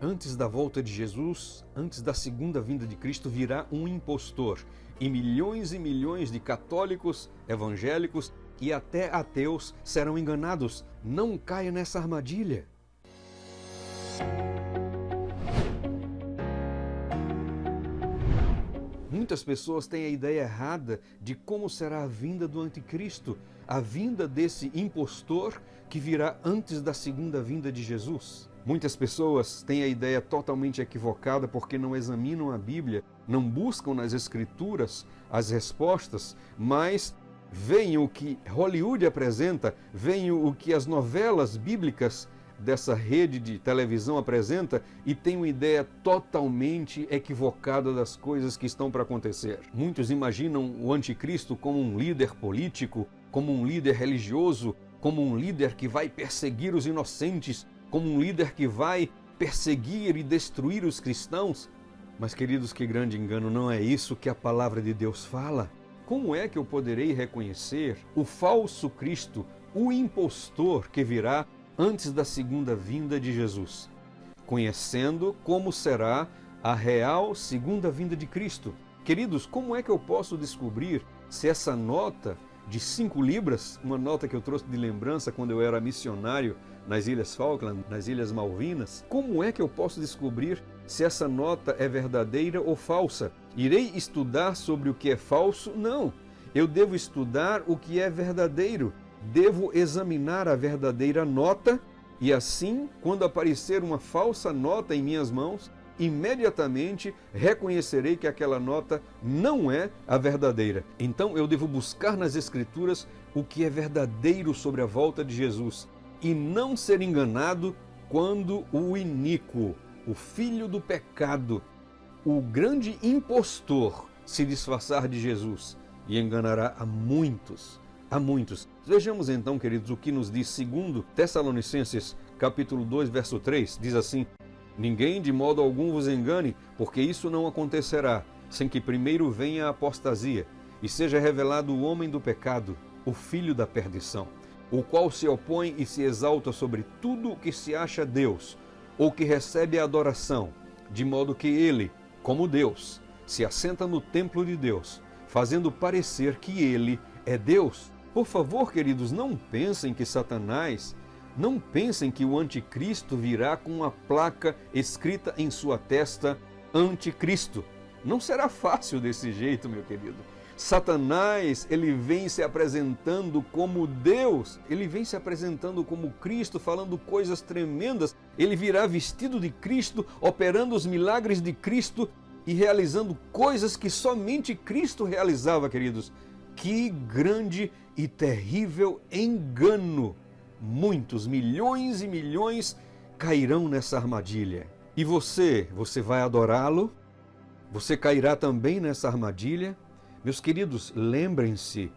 Antes da volta de Jesus, antes da segunda vinda de Cristo, virá um impostor. E milhões de católicos, evangélicos e até ateus serão enganados. Não caia nessa armadilha. Muitas pessoas têm a ideia errada de como será a vinda do anticristo, a vinda desse impostor que virá antes da segunda vinda de Jesus. Muitas pessoas têm a ideia totalmente equivocada porque não examinam a Bíblia, não buscam nas Escrituras as respostas, mas veem o que Hollywood apresenta, veem o que as novelas bíblicas dessa rede de televisão apresenta e tem uma ideia totalmente equivocada das coisas que estão para acontecer. Muitos imaginam o anticristo como um líder político, como um líder religioso, como um líder que vai perseguir os inocentes, como um líder que vai perseguir e destruir os cristãos. Mas, queridos, que grande engano, não é isso que a palavra de Deus fala. Como é que eu poderei reconhecer o falso Cristo, o impostor que virá antes da segunda vinda de Jesus? Conhecendo como será a real segunda vinda de Cristo. Queridos, como é que eu posso descobrir se essa nota de 5 libras, uma nota que eu trouxe de lembrança quando eu era missionário nas Ilhas Falkland, nas Ilhas Malvinas, como é que eu posso descobrir se essa nota é verdadeira ou falsa? Irei estudar sobre o que é falso? Não, eu devo estudar o que é verdadeiro. Devo examinar a verdadeira nota e assim, quando aparecer uma falsa nota em minhas mãos, imediatamente reconhecerei que aquela nota não é a verdadeira. Então eu devo buscar nas Escrituras o que é verdadeiro sobre a volta de Jesus e não ser enganado quando o iníquo, o filho do pecado, o grande impostor se disfarçar de Jesus e enganará a muitos. A muitos. Vejamos então, queridos, o que nos diz 2 Tessalonicenses, capítulo 2, verso 3, diz assim: ninguém de modo algum vos engane, porque isso não acontecerá, sem que primeiro venha a apostasia, e seja revelado o homem do pecado, o filho da perdição, o qual se opõe e se exalta sobre tudo o que se acha Deus, ou que recebe a adoração, de modo que ele, como Deus, se assenta no templo de Deus, fazendo parecer que ele é Deus. Por favor, queridos, não pensem que Satanás, não pensem que o anticristo virá com uma placa escrita em sua testa, anticristo. Não será fácil desse jeito, meu querido. Satanás, ele vem se apresentando como Deus, ele vem se apresentando como Cristo, falando coisas tremendas. Ele virá vestido de Cristo, operando os milagres de Cristo e realizando coisas que somente Cristo realizava, queridos. Que grande e terrível engano! Muitos, milhões e milhões cairão nessa armadilha. E você vai adorá-lo? Você cairá também nessa armadilha? Meus queridos, lembrem-se,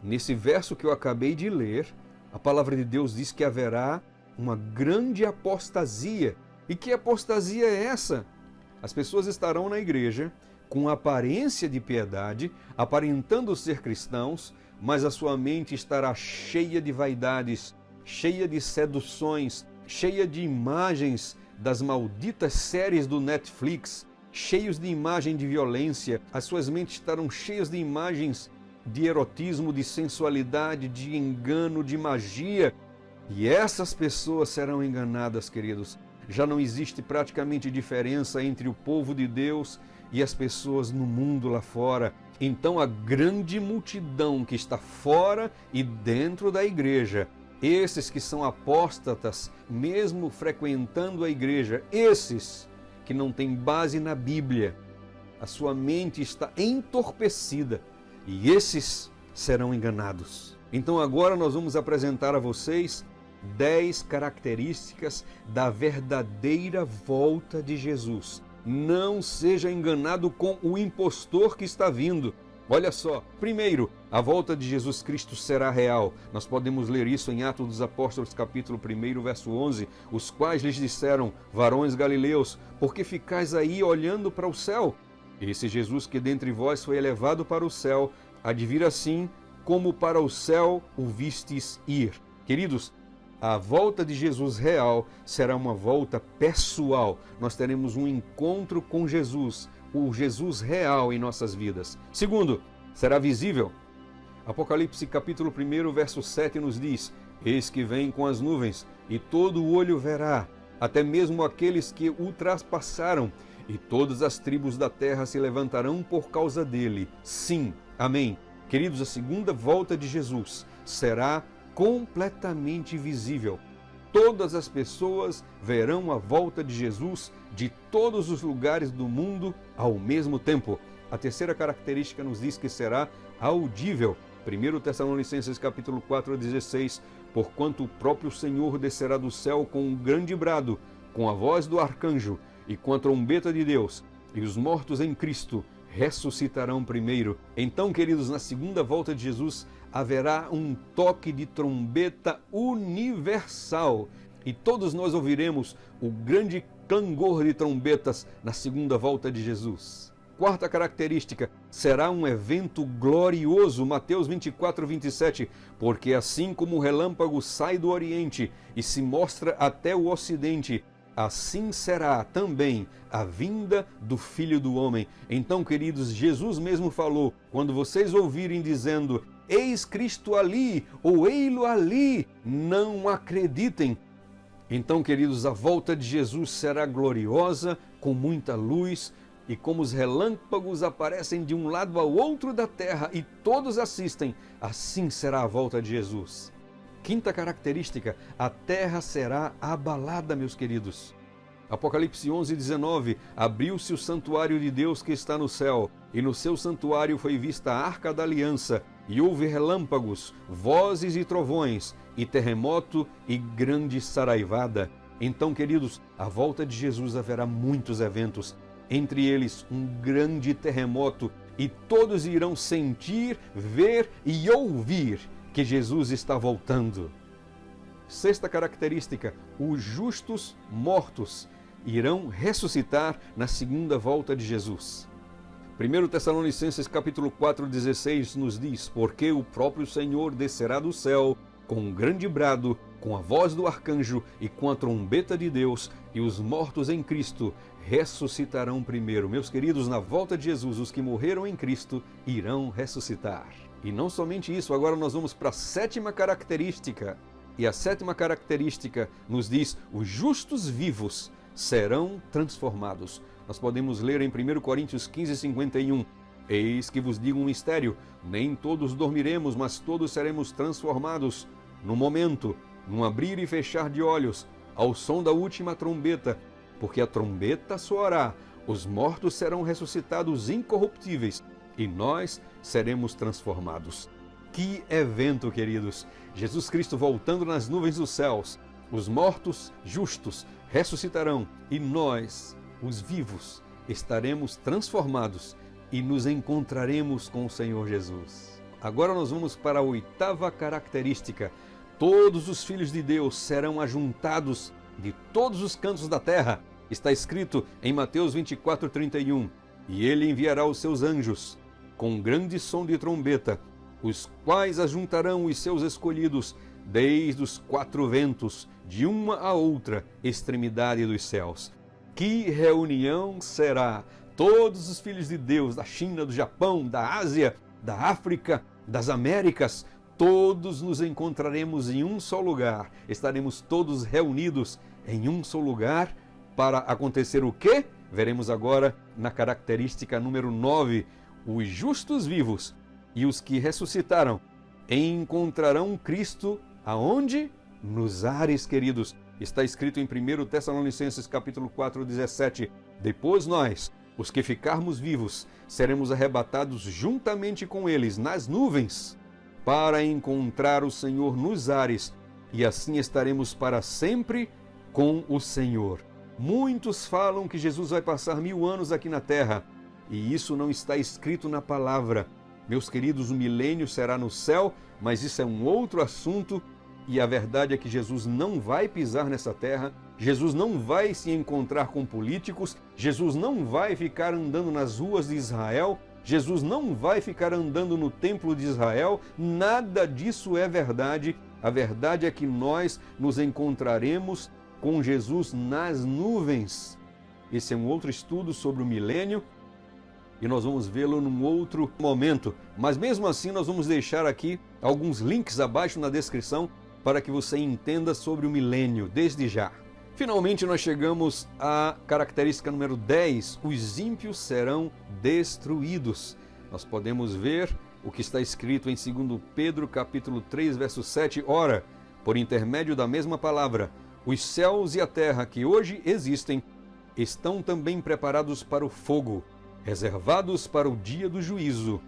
nesse verso que eu acabei de ler, a palavra de Deus diz que haverá uma grande apostasia. E que apostasia é essa? As pessoas estarão na igreja com aparência de piedade, aparentando ser cristãos, mas a sua mente estará cheia de vaidades, cheia de seduções, cheia de imagens das malditas séries do Netflix, cheios de imagem de violência. As suas mentes estarão cheias de imagens de erotismo, de sensualidade, de engano, de magia. E essas pessoas serão enganadas, queridos. Já não existe praticamente diferença entre o povo de Deus e as pessoas no mundo lá fora. Então a grande multidão que está fora e dentro da igreja, esses que são apóstatas, mesmo frequentando a igreja, esses que não têm base na Bíblia, a sua mente está entorpecida e esses serão enganados. Então agora nós vamos apresentar a vocês 10 características da verdadeira volta de Jesus. Não seja enganado com o impostor que está vindo. Olha só, primeiro, a volta de Jesus Cristo será real. Nós podemos ler isso em Atos dos Apóstolos, capítulo 1, verso 11, os quais lhes disseram: varões galileus, por que ficais aí olhando para o céu? Esse Jesus que dentre vós foi elevado para o céu, há de vir assim como para o céu o vistes ir. Queridos, A volta de Jesus real será uma volta pessoal. Nós teremos um encontro com Jesus, o Jesus real em nossas vidas. Segundo, será visível. Apocalipse capítulo 1, verso 7 nos diz: Eis que vem com as nuvens, e todo o olho verá, até mesmo aqueles que o traspassaram, e todas as tribos da terra se levantarão por causa dele. Sim, amém. Queridos, a segunda volta de Jesus será completamente visível. Todas as pessoas verão a volta de Jesus de todos os lugares do mundo ao mesmo tempo. A terceira característica nos diz que será audível. 1 Tessalonicenses capítulo 4:16, porquanto o próprio Senhor descerá do céu com um grande brado, com a voz do arcanjo e com a trombeta de Deus, e os mortos em Cristo ressuscitarão primeiro. Então, queridos, na segunda volta de Jesus haverá um toque de trombeta universal, e todos nós ouviremos o grande clangor de trombetas na segunda volta de Jesus. Quarta característica, será um evento glorioso, Mateus 24:27, porque assim como o relâmpago sai do Oriente e se mostra até o Ocidente, assim será também a vinda do Filho do Homem. Então, queridos, Jesus mesmo falou, quando vocês ouvirem dizendo, eis Cristo ali, ou ei-lo ali, não acreditem. Então, queridos, a volta de Jesus será gloriosa, com muita luz, e como os relâmpagos aparecem de um lado ao outro da terra e todos assistem, assim será a volta de Jesus. Quinta característica, a terra será abalada, meus queridos. Apocalipse 11:19, abriu-se o santuário de Deus que está no céu, e no seu santuário foi vista a arca da aliança, e houve relâmpagos, vozes e trovões, e terremoto e grande saraivada. Então, queridos, à volta de Jesus haverá muitos eventos, entre eles um grande terremoto, e todos irão sentir, ver e ouvir que Jesus está voltando. Sexta característica, os justos mortos irão ressuscitar na segunda volta de Jesus. 1 Tessalonicenses capítulo 4:16 nos diz, porque o próprio Senhor descerá do céu com um grande brado, com a voz do arcanjo e com a trombeta de Deus, e os mortos em Cristo ressuscitarão primeiro. Meus queridos, na volta de Jesus, os que morreram em Cristo irão ressuscitar. E não somente isso, agora nós vamos para a sétima característica. E a sétima característica nos diz, os justos vivos serão transformados. Nós podemos ler em 1 Coríntios 15:51, eis que vos digo um mistério, nem todos dormiremos, mas todos seremos transformados, no momento, num abrir e fechar de olhos, ao som da última trombeta, porque a trombeta soará, os mortos serão ressuscitados incorruptíveis, e nós seremos transformados. Que evento, queridos! Jesus Cristo voltando nas nuvens dos céus, os mortos justos ressuscitarão, e nós, os vivos, estaremos transformados e nos encontraremos com o Senhor Jesus. Agora nós vamos para a oitava característica. Todos os filhos de Deus serão ajuntados de todos os cantos da terra. Está escrito em Mateus 24:31, e ele enviará os seus anjos com grande som de trombeta, os quais ajuntarão os seus escolhidos desde os quatro ventos, de uma a outra extremidade dos céus. Que reunião será! Todos os filhos de Deus, da China, do Japão, da Ásia, da África, das Américas, todos nos encontraremos em um só lugar. Estaremos todos reunidos em um só lugar para acontecer o quê? Veremos agora na característica número 9. Os justos vivos e os que ressuscitaram encontrarão Cristo aonde? Nos ares, queridos. Está escrito em 1 Tessalonicenses capítulo 4:17. Depois nós, os que ficarmos vivos, seremos arrebatados juntamente com eles nas nuvens, para encontrar o Senhor nos ares, e assim estaremos para sempre com o Senhor. Muitos falam que Jesus vai passar 1000 anos aqui na terra, e isso não está escrito na palavra. Meus queridos, o milênio será no céu, mas isso é um outro assunto, e a verdade é que Jesus não vai pisar nessa terra, Jesus não vai se encontrar com políticos, Jesus não vai ficar andando nas ruas de Israel, Jesus não vai ficar andando no templo de Israel, nada disso é verdade. A verdade é que nós nos encontraremos com Jesus nas nuvens. Esse é um outro estudo sobre o milênio e nós vamos vê-lo num outro momento. Mas mesmo assim nós vamos deixar aqui alguns links abaixo na descrição para que você entenda sobre o milênio desde já. Finalmente nós chegamos à característica número 10, os ímpios serão destruídos. Nós podemos ver o que está escrito em 2 Pedro capítulo 3, verso 7. Ora, por intermédio da mesma palavra, os céus e a terra que hoje existem estão também preparados para o fogo, reservados para o dia do juízo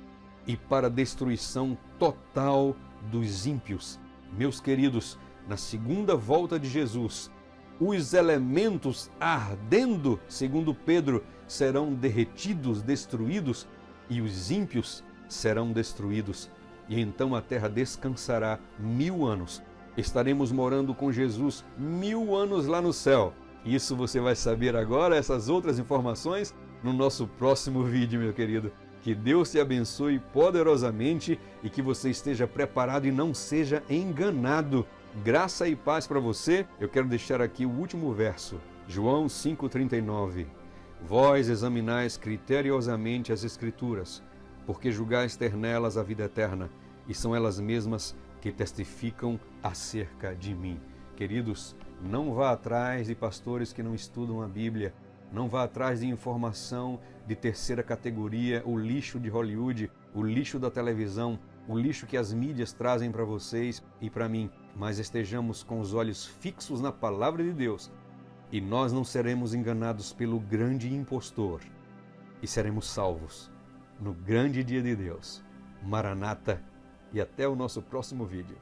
e para a destruição total dos ímpios. Meus queridos, na segunda volta de Jesus, os elementos ardendo, segundo Pedro, serão derretidos, destruídos, e os ímpios serão destruídos. E então a terra descansará 1000 anos. Estaremos morando com Jesus 1000 anos lá no céu. Isso você vai saber agora, essas outras informações, no nosso próximo vídeo, meu querido. Que Deus te abençoe poderosamente e que você esteja preparado e não seja enganado. Graça e paz para você. Eu quero deixar aqui o último verso, João 5,39. Vós examinais criteriosamente as Escrituras, porque julgais ter nelas a vida eterna, e são elas mesmas que testificam acerca de mim. Queridos, não vá atrás de pastores que não estudam a Bíblia, não vá atrás de informação de terceira categoria, o lixo de Hollywood, o lixo da televisão, o lixo que as mídias trazem para vocês e para mim, mas estejamos com os olhos fixos na palavra de Deus e nós não seremos enganados pelo grande impostor e seremos salvos no grande dia de Deus. Maranata, e até o nosso próximo vídeo.